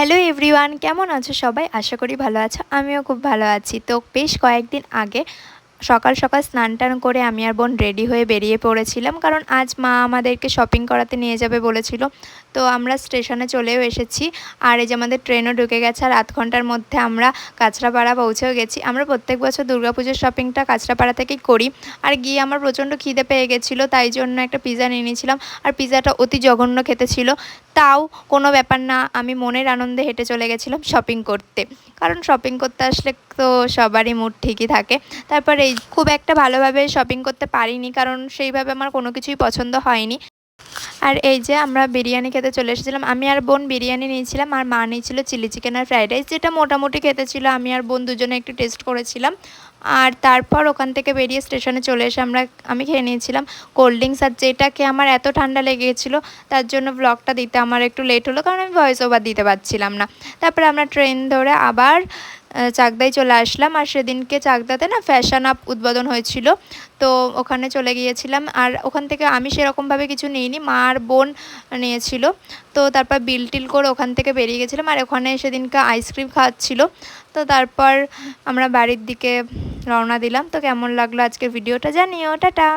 Hello everyone, কেমন আছো সবাই? আশা করি ভালো আছো। আমিও খুব ভালো আছি। তো বেশ কয়েকদিন আগে সকাল সকাল স্নান টান করে আমি আর বোন রেডি হয়ে বেরিয়ে পড়েছিলাম, কারণ আজ মা আমাদেরকে শপিং করাতে নিয়ে যাবে বলেছিল। তো আমরা স্টেশনে চলেও এসেছি, আর এই যে আমাদের ট্রেনও ঢুকে গেছে, আর আধ ঘন্টার মধ্যে আমরা কাঁচরাপাড়া পৌঁছেও গেছি। আমরা প্রত্যেক বছর দুর্গাপুজোর শপিংটা কাঁচরাপাড়া থেকেই করি। আর গিয়ে আমার প্রচণ্ড খিদে পেয়ে গেছিলো, তাই জন্য একটা পিৎজা নিয়ে নিয়েছিলাম। আর পিৎজাটা অতি জঘন্য খেতে ছিল, তাও কোনো ব্যাপার না, আমি মনের আনন্দে হেঁটে চলে গেছিলাম শপিং করতে। কারণ শপিং করতে আসলে তো সবারই মুড ঠিকই থাকে। তারপর এই খুব একটা ভালোভাবে শপিং করতে পারিনি, কারণ সেইভাবে আমার কোনো কিছুই পছন্দ হয়নি। আর এই যে আমরা বিরিয়ানি খেতে চলে এসেছিলাম। আমি আর বোন বিরিয়ানি নিয়েছিলাম, আর মা নিয়েছিল চিলি চিকেন আর ফ্রাইড রাইস, যেটা মোটামুটি খেতে ছিল। আমি আর বোন দুজনে একটু টেস্ট করেছিলাম। আর তারপর ওখান থেকে বেরিয়ে স্টেশনে চলে এসে আমি খেয়ে নিয়েছিলাম কোল্ড ড্রিঙ্কস। আর যেটাকে আমার এত ঠান্ডা লেগে গেছিলো, তার জন্য ব্লগটা দিতে আমার একটু লেট হলো, কারণ আমি ভয়েস ওভার দিতে পারছিলাম না। তারপরে আমরা ট্রেন ধরে আবার চাকদায় চলে আসলাম। আর সেদিনকে চাকদাতে না ফ্যাশন আপ উদ্বোধন হয়েছিল, তো ওখানে চলে গিয়েছিলাম। আর ওখান থেকে আমি সেরকমভাবে কিছু নিইনি, মা আর বোন নিয়েছিল। তো তারপর বিল টিল করে ওখান থেকে বেরিয়ে গেছিলাম, আর ওখানে সেদিনকে আইসক্রিম খাওয়াচ্ছিল। তো তারপর আমরা বাড়ির দিকে রওনা দিলাম। তো কেমন লাগলো আজকের ভিডিওটা জানিও, টাটা।